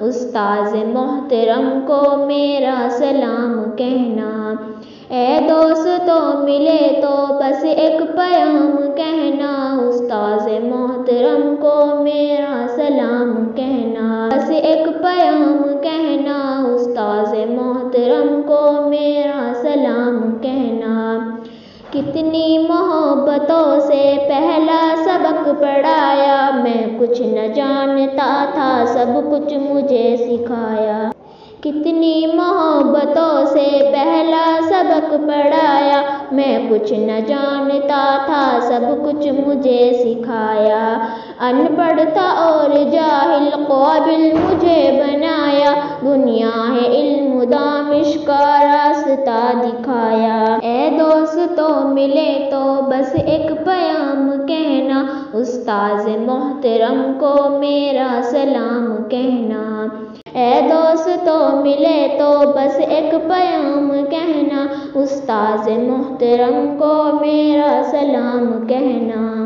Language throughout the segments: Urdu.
استاذ محترم کو میرا سلام کہنا۔ اے دوستو ملے تو بس ایک پیام کہنا، استاذ محترم کو میرا سلام کہنا، بس ایک پیام کہنا، استاذ محترم کو میرا سلام کہنا۔ کتنی محبتوں سے پہلا سبق پڑھایا، میں کچھ نہ جانتا تھا سب کچھ مجھے سکھایا۔ کتنی محبتوں سے پہلا سبق پڑھایا، میں کچھ نہ جانتا تھا سب کچھ مجھے سکھایا۔ ان پڑھ تھا اور جاہل قابل مجھے بنایا، دنیا ہے علم دانش کا راستہ دکھایا۔ اے دوستو ملے تو بس ایک پیام کہنا، استاذ محترم کو میرا سلام کہنا۔ اے دوستو ملے تو بس ایک پیام کہنا، استاذ محترم کو میرا سلام کہنا۔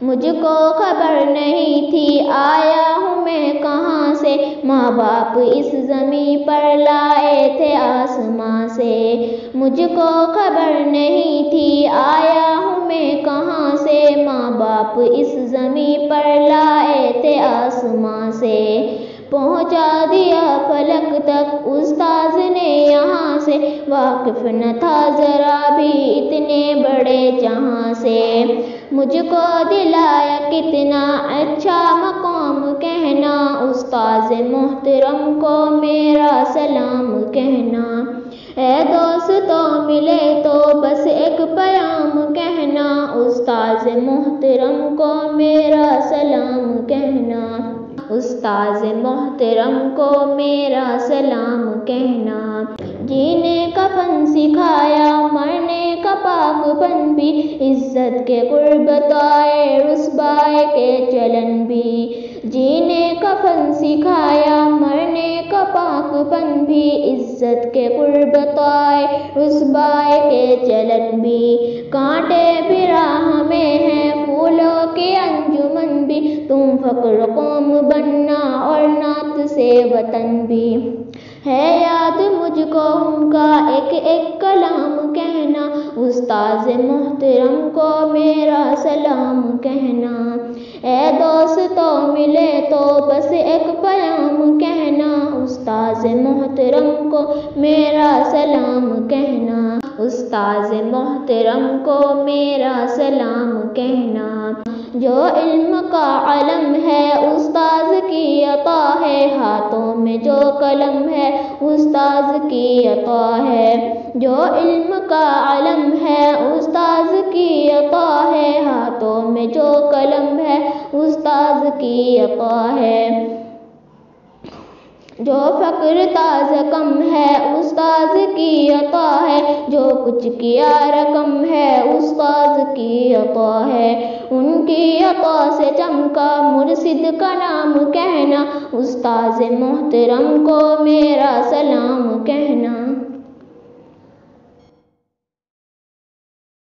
مجھ کو خبر نہیں تھی آیا ہوں میں کہاں سے، ماں باپ اس زمیں پر لائے تھے آسماں سے۔ مجھ کو خبر نہیں تھی آیا ہوں میں کہاں سے، ماں باپ اس زمیں پر لائے تھے آسماں سے۔ پہنچا دیا فلک تک استاذ نے یہاں سے، واقف نہ تھا ذرا بھی اتنے بڑے جہاں سے۔ مجھ کو دلایا کتنا اچھا مقام کہنا، استاذ محترم کو میرا سلام کہنا۔ اے دوستو ملے تو بس ایک پیام کہنا، استاذ محترم کو میرا سلام کہنا۔ استاذ محترم کو میرا سلام کہنا۔ جینے کا فن سکھایا، مرنے کا پاک پن بھی، عزت کے قربت آئے رسوائی کے چلن بھی۔ جینے کا فن سکھایا، مرنے کا پاک پن بھی، عزت کے قربت آئے رسوائی کے چلن بھی۔ کانٹے بھی راہ میں ہیں پھولوں کی انجمن بھی، تم فخر قوم بننا اور نعت سے وطن بھی۔ ہے یاد مجھ کو ان کا ایک ایک کلام کہنا، استاذ محترم کو میرا سلام کہنا۔ اے دوستو ملے تو بس ایک پیام کہنا، استاذ محترم کو میرا سلام کہنا، استاذ محترم کو میرا سلام کہنا۔ جو علم کا علم ہے استاذ کی عطا ہے، ہاتھوں میں جو قلم ہے استاذ کی عطا ہے۔ جو علم کا علم ہے استاذ کی عطا ہے، ہاتھوں میں جو قلم ہے استاذ کی عطا ہے۔ جو فقر تاز کم ہے استاذ کی عطا ہے، جو کچھ کیا رقم ہے استاذ کی عطا ہے۔ ان کی عطا سے چمکا مرشد کا نام کہنا، استاذ محترم کو میرا سلام کہنا۔